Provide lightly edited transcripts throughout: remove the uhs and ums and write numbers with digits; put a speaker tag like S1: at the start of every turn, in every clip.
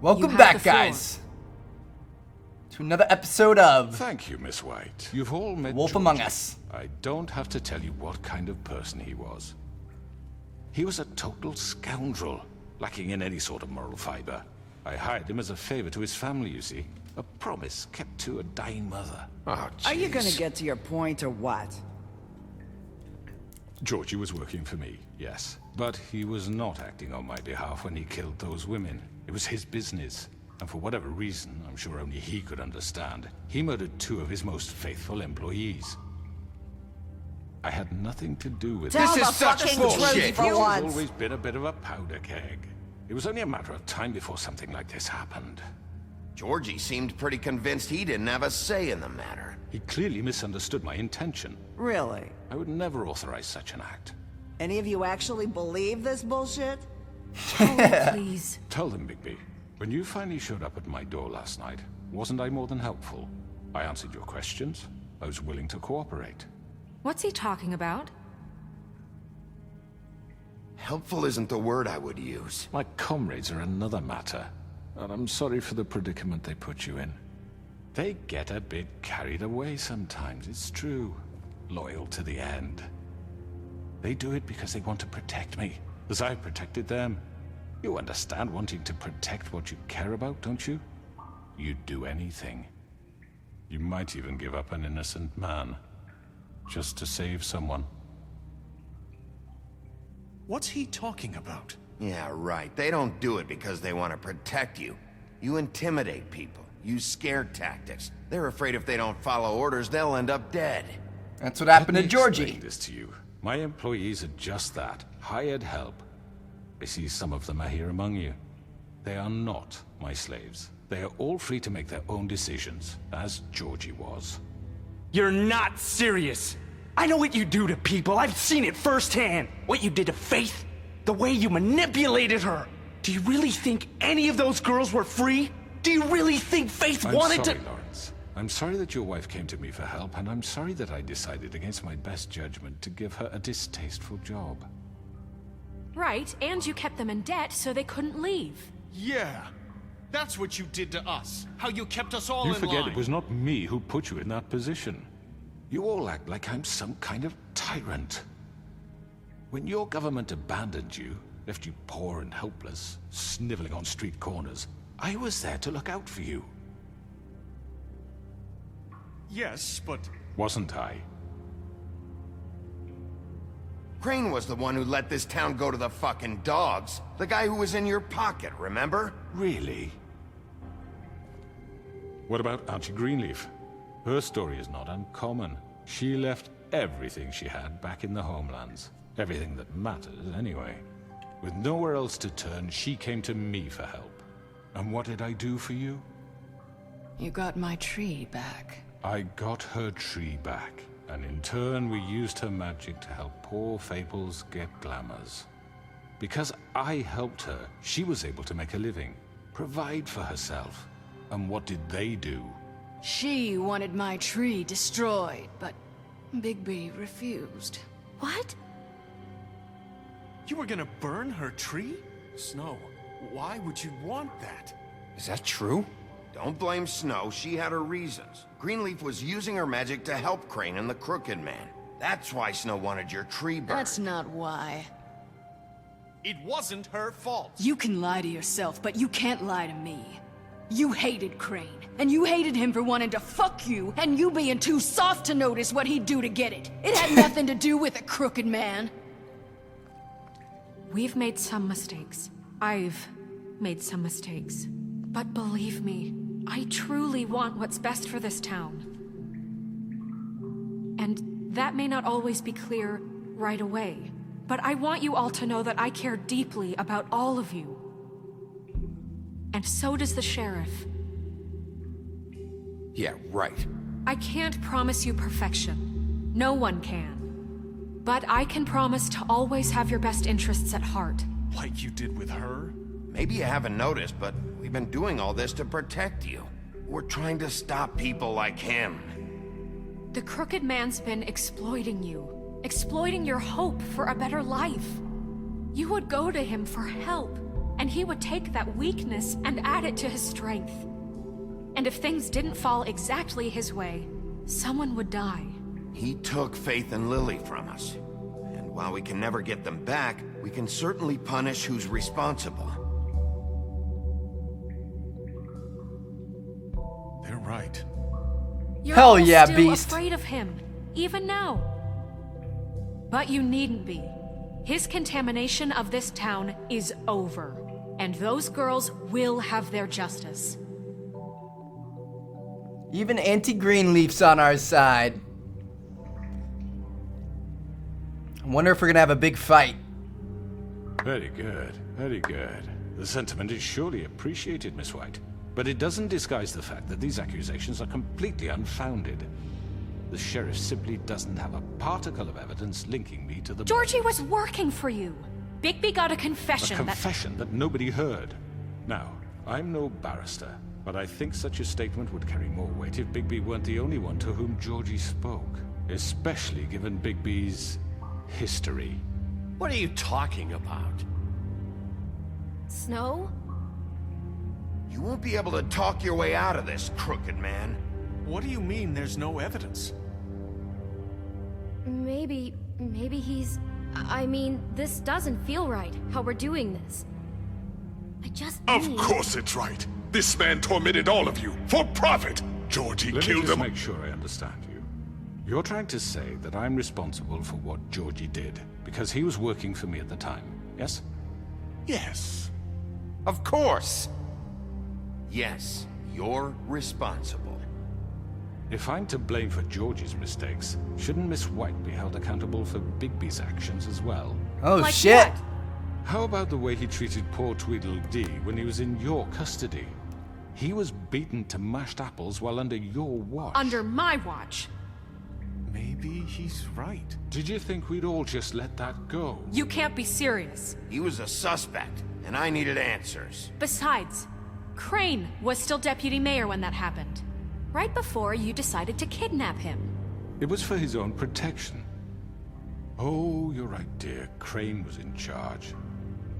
S1: Welcome back, guys, to another episode of
S2: Thank you, Miss White. You've all met
S1: Wolf
S2: Georgie.
S1: Among Us.
S2: I don't have to tell you what kind of person he was. He was a total scoundrel, lacking in any sort of moral fiber. I hired him as a favor to his family, you see. A promise kept to a dying mother.
S3: Oh,
S4: Are you gonna get to your point or what?
S2: Georgie was working for me, yes. But he was not acting on my behalf when he killed those women. It was his business. And for whatever reason, I'm sure only he could understand, he murdered 2 of his most faithful employees. I had nothing to do with
S4: Tell
S2: it.
S4: the fucking truth for
S2: Georgie's
S4: once.
S2: always been a bit of a powder keg. It was only a matter of time before something like this happened.
S3: Georgie seemed pretty convinced he didn't have a say in the matter.
S2: He clearly misunderstood my intention.
S4: Really?
S2: I would never authorize such an act.
S4: Any of you actually believe this bullshit?
S5: Please.
S2: Tell them, Bigby. When you finally showed up at my door last night, wasn't I more than helpful? I answered your questions. I was willing to cooperate.
S5: What's he talking about?
S3: Helpful isn't the word I would use.
S2: My comrades are another matter. And I'm sorry for the predicament they put you in. They get a bit carried away sometimes, it's true. Loyal to the end. They do it because they want to protect me, as I protected them. You understand wanting to protect what you care about, don't you? You'd do anything. You might even give up an innocent man, just to save someone.
S6: What's he talking about?
S3: Yeah, right. They don't do it because they want to protect you. You intimidate people, use scare tactics. They're afraid if they don't follow orders, they'll end up dead.
S1: That's what happened to
S2: Let me explain
S1: Georgie.
S2: this to you. My employees are just that, hired help. I see some of them are here among you. They are not my slaves. They are all free to make their own decisions, as Georgie was.
S6: You're not serious. I know what you do to people. I've seen it firsthand. What you did to Faith, the way you manipulated her. Do you really think any of those girls were free? Do you really think Faith wanted
S2: I'm sorry,
S6: to—
S2: Lawrence. I'm sorry that your wife came to me for help, and I'm sorry that I decided against my best judgment to give her a distasteful job.
S5: Right, and you kept them in debt so they couldn't leave.
S7: Yeah, that's what you did to us. How you kept us all
S2: You
S7: in
S2: forget
S7: line.
S2: it was not me who put you in that position. You all act like I'm some kind of tyrant. When your government abandoned you, left you poor and helpless, sniveling on street corners, I was there to look out for you.
S7: Yes, but
S2: Wasn't I?
S3: Crane was the one who let this town go to the fucking dogs. The guy who was in your pocket, remember?
S2: Really? What about Auntie Greenleaf? Her story is not uncommon. She left everything she had back in the homelands. Everything that matters, anyway. With nowhere else to turn, she came to me for help. And what did I do for you?
S8: You got my tree back.
S2: I got her tree back. And in turn, we used her magic to help poor Fables get glamours. Because I helped her, she was able to make a living, provide for herself. And what did they do?
S8: She wanted my tree destroyed, but Bigby refused.
S5: What?
S7: you were gonna burn her tree? Snow, why would you want that?
S3: Is that true? Don't blame Snow, she had her reasons. Greenleaf was using her magic to help Crane and the Crooked Man. That's why Snow wanted your tree burned.
S8: That's not why.
S7: It wasn't her fault.
S8: You can lie to yourself, but you can't lie to me. You hated Crane, and you hated him for wanting to fuck you, and you being too soft to notice what he'd do to get it. It had nothing to do with a Crooked Man.
S5: We've made some mistakes. I've made some mistakes. But believe me, I truly want what's best for this town. And that may not always be clear right away, but I want you all to know that I care deeply about all of you. And so does the sheriff.
S3: Yeah, right.
S5: I can't promise you perfection. No one can. But I can promise to always have your best interests at heart.
S7: Like you did with her?
S3: Maybe you haven't noticed, but we've been doing all this to protect you. We're trying to stop people like him.
S5: The Crooked Man's been exploiting you. Exploiting your hope for a better life. You would go to him for help. and he would take that weakness and add it to his strength. And if things didn't fall exactly his way, someone would die.
S3: He took Faith and Lily from us. And while we can never get them back, we can certainly punish who's responsible.
S7: They're right.
S5: You're
S1: Hell
S5: all
S1: yeah,
S5: still
S1: Beast.
S5: afraid of him, even now. But you needn't be. His contamination of this town is over, and those girls will have their justice.
S1: Even anti-Greenleaf's on our side. I wonder if we're gonna have a big fight.
S2: Very good, very good. The sentiment is surely appreciated, Miss White. But it doesn't disguise the fact that these accusations are completely unfounded. The sheriff simply doesn't have a particle of evidence linking me to the...
S5: Georgie was working for you. Bigby got a confession
S2: A confession that nobody heard. Now, I'm no barrister, but I think such a statement would carry more weight if Bigby weren't the only one to whom Georgie spoke. Especially given Bigby's history.
S9: What are you talking about?
S10: Snow?
S3: You won't be able to talk your way out of this, crooked man.
S7: What do you mean there's no evidence?
S10: Maybe he's... I mean, this doesn't feel right, how we're doing this. I just
S11: Of
S10: need...
S11: course it's right. This man tormented all of you, for profit. Georgie
S2: Let me
S11: killed
S2: just
S11: them.
S2: make sure I understand you. You're trying to say that I'm responsible for what Georgie did, because he was working for me at the time, yes?
S11: Yes.
S3: Of course. Yes, you're responsible.
S2: If I'm to blame for Georgie's mistakes, shouldn't Miss White be held accountable for Bigby's actions as well?
S1: Oh
S5: Like
S1: shit!
S5: what?
S2: How about the way he treated poor Tweedledee when he was in your custody? He was beaten to mashed apples while under your watch.
S5: Under my watch.
S7: Maybe he's right.
S2: Did you think we'd all just let that go?
S5: You can't be serious.
S3: He was a suspect, and I needed answers.
S5: Besides, Crane was still deputy mayor when that happened. Right before you decided to kidnap him.
S2: It was for his own protection. Oh, you're right, dear. Crane was in charge.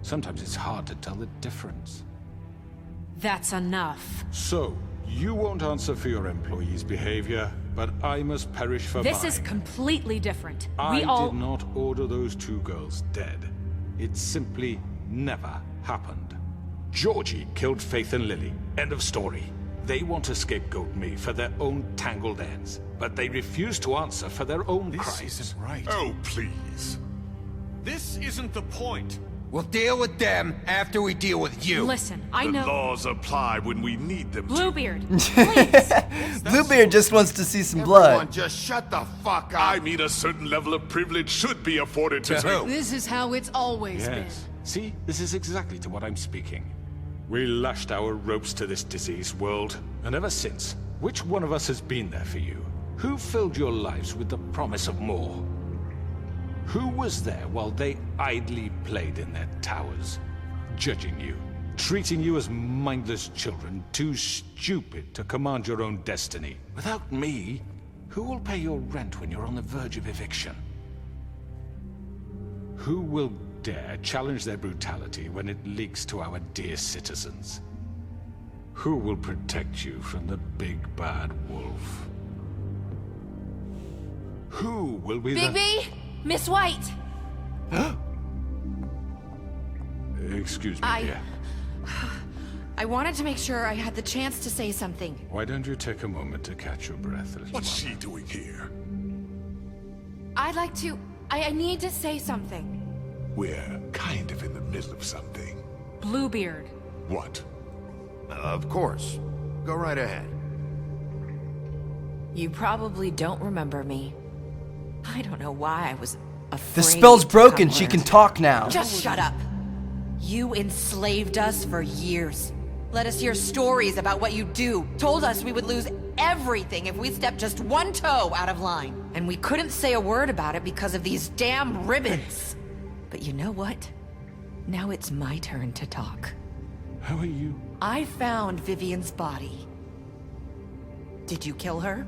S2: Sometimes it's hard to tell the difference.
S5: That's enough.
S2: So, you won't answer for your employees' behavior, but I must perish for
S5: This
S2: mine.
S5: is completely different.
S2: I
S5: We all...
S2: did not order those two girls dead. It simply never happened. Georgie killed Faith and Lily. End of story. They want to scapegoat me for their own tangled ends, but they refuse to answer for their own
S7: This
S2: crimes.
S7: isn't right.
S11: Oh, please.
S7: This isn't the point.
S3: We'll deal with them after we deal with you.
S5: Listen, I
S11: The
S5: know...
S11: laws apply when we need them to.
S5: Bluebeard, please.
S1: Bluebeard just wants to see some
S3: Everyone
S1: blood.
S3: just shut the fuck up.
S11: I mean, a certain level of privilege should be afforded to
S3: who?
S8: This is how it's always
S2: Yes. See, this is exactly to what I'm speaking. We lashed our ropes to this diseased world, and ever since, which one of us has been there for you? Who filled your lives with the promise of more? Who was there while they idly played in their towers, judging you, treating you as mindless children, too stupid to command your own destiny? Without me, who will pay your rent when you're on the verge of eviction? Who will dare challenge their brutality when it leaks to our dear citizens? Who will protect you from the big bad wolf? Who will be
S10: Bigby! Miss White!
S2: Excuse me, dear.
S10: I wanted to make sure I had the chance to say something.
S2: Why don't you take a moment to catch your breath, little
S11: What's
S2: one?
S11: she doing here?
S10: I'd like to... I need to say something.
S11: We're kind of in the middle of something.
S5: Bluebeard.
S11: What?
S3: Of course. Go right ahead.
S12: You probably don't remember me. I don't know why I was afraid.
S1: The spell's
S12: to
S1: broken.
S12: come
S1: She can
S12: around.
S1: talk now.
S12: Just shut up. You enslaved us for years. Let us hear stories about what you do. Told us we would lose everything if we stepped just one toe out of line. And we couldn't say a word about it because of these damn ribbons. But you know what? Now it's my turn to talk.
S2: How are you?
S12: I found Vivian's body. Did you kill her?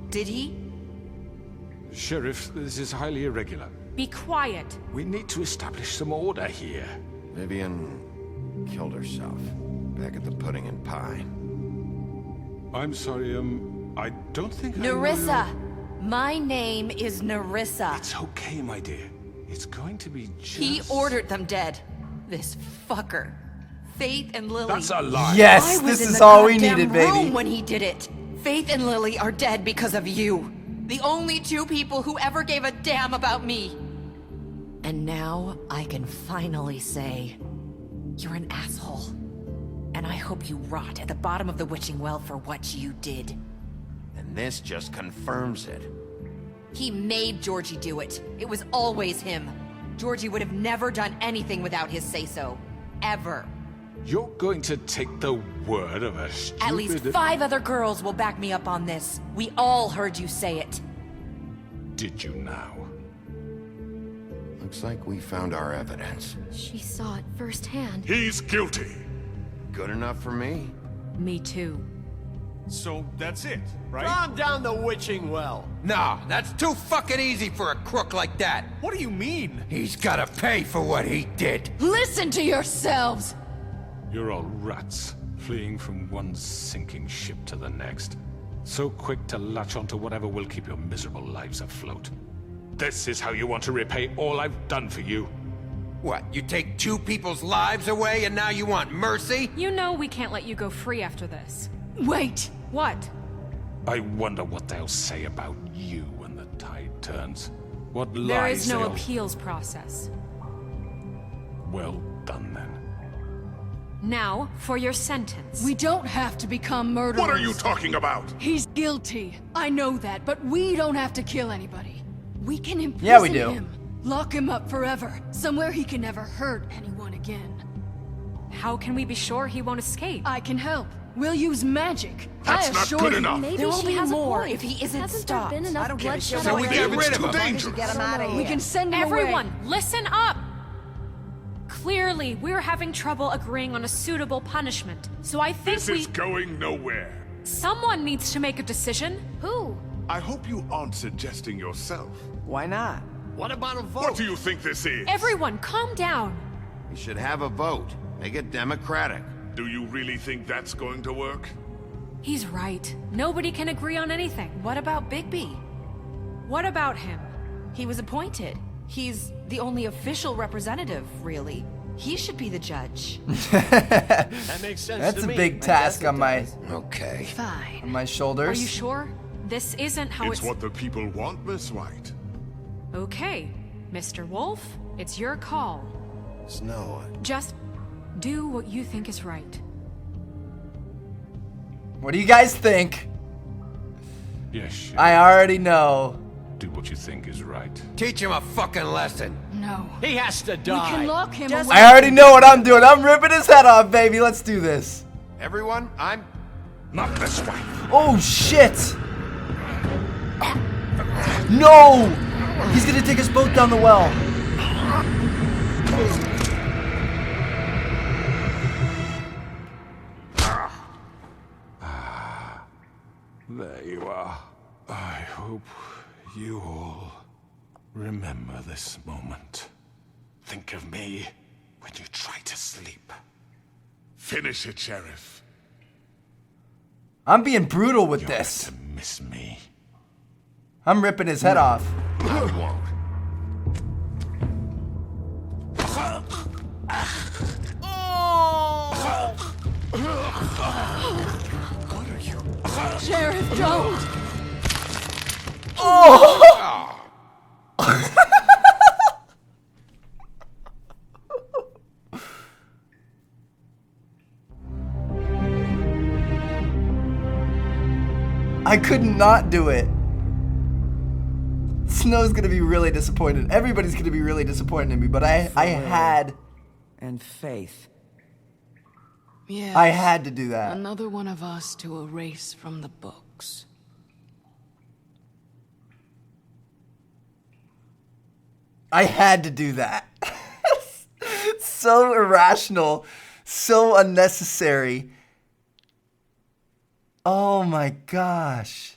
S12: Did he?
S2: Sheriff, this is highly irregular.
S5: Be quiet.
S2: We need to establish some order here.
S3: Vivian killed herself back at the Pudding and Pie.
S2: I'm sorry, I don't think
S12: Narissa! My name is Narissa.
S2: It's okay, my dear. It's going to be just...
S12: He ordered them dead. This fucker. Faith and Lily.
S2: That's a lie.
S1: Yes, this is all we needed, baby.
S12: When he did it. Faith and Lily are dead because of you. The only two people who ever gave a damn about me. And now I can finally say, you're an asshole. And I hope you rot at the bottom of the witching well for what you did.
S3: And this just confirms it.
S12: He made Georgie do it. It was always him. Georgie would have never done anything without his say-so. Ever.
S2: You're going to take the word of a stupid...
S12: At least 5 other girls will back me up on this. We all heard you say it.
S2: Did you now?
S3: Looks like we found our evidence.
S10: She saw it firsthand.
S11: He's guilty.
S3: Good enough for me.
S5: Me too.
S7: So that's it, right?
S9: Calm down the witching well.
S13: Nah, that's too fucking easy for a crook like that.
S7: What do you mean?
S13: He's gotta pay for what he did.
S8: Listen to yourselves!
S2: You're all rats, fleeing from one sinking ship to the next. So quick to latch onto whatever will keep your miserable lives afloat. This is how you want to repay all I've done for you.
S13: What, you take 2 people's lives away and now you want mercy?
S5: You know we can't let you go free after this.
S8: Wait!
S5: What?
S2: I wonder what they'll say about you when the tide turns. What lies
S5: There is no
S2: they'll...
S5: appeals process.
S2: Well done, then.
S5: Now, for your sentence.
S8: We don't have to become murderers.
S11: What are you talking about?
S8: He's guilty. I know that, but we don't have to kill anybody. We can imprison
S1: Yeah, we do.
S8: him. Lock him up forever. Somewhere he can never hurt anyone again.
S5: How can we be sure he won't escape?
S8: I can help. We'll use magic.
S11: That's
S8: I
S11: not
S8: assure
S11: good
S8: you.
S11: enough.
S10: Maybe
S12: There will
S10: she
S12: be
S10: has
S12: more
S10: a point.
S12: if he isn't
S10: Hasn't
S12: stopped.
S10: there been enough
S4: I don't give a
S10: bloodshed
S4: shit.
S11: So we
S10: already?
S11: get rid of him.
S10: As long as you
S11: Dangerous.
S10: get him out of
S8: We
S10: here.
S8: can send him
S5: Everyone,
S8: away.
S5: listen up! Clearly, we're having trouble agreeing on a suitable punishment. So I think
S11: This is going nowhere.
S5: someone needs to make a decision.
S10: Who?
S11: I hope you aren't suggesting yourself.
S4: Why not?
S9: What about a vote?
S11: What do you think this is?
S5: Everyone, calm down.
S3: We should have a vote. Make it democratic.
S11: Do you really think that's going to work?
S5: He's right. Nobody can agree on anything.
S12: What about Bigby?
S5: What about him?
S12: He was appointed. He's the only official representative, really. He should be the judge.
S9: That makes sense
S1: That's
S9: to
S1: a
S9: me.
S1: big task on my
S3: Okay.
S5: Fine.
S1: my shoulders.
S5: Are you sure? This isn't how
S11: It's what the people want, Miss White.
S5: Okay, Mr. Wolf, it's your call.
S3: Snow.
S5: Just do what you think is right.
S1: What do you guys think?
S2: Yes, sure.
S1: I already know.
S2: Do what you think is right.
S13: Teach him a fucking lesson.
S8: No.
S9: He has to
S8: We
S9: die.
S8: can lock him
S4: Just-
S8: away.
S1: I already know what I'm doing. I'm ripping his head off, baby. Let's do this.
S3: Everyone, I'm...
S2: Not this way.
S1: Oh, shit. No! He's gonna take us both down the well.
S2: There you are. I hope you all remember this moment. Think of me when you try to sleep.
S11: Finish it, Sheriff.
S1: I'm being brutal with
S2: You're
S1: this.
S2: to miss me.
S1: I'm ripping his head off.
S3: I won't.
S8: Sheriff, don't!
S1: I could not do it. Snow's gonna be really disappointed. Everybody's gonna be really disappointed in me, but I had...
S4: And faith.
S8: Yes.
S1: I had to do that.
S8: Another one of us to erase from the books.
S1: I had to do that. So irrational. So unnecessary. Oh my gosh.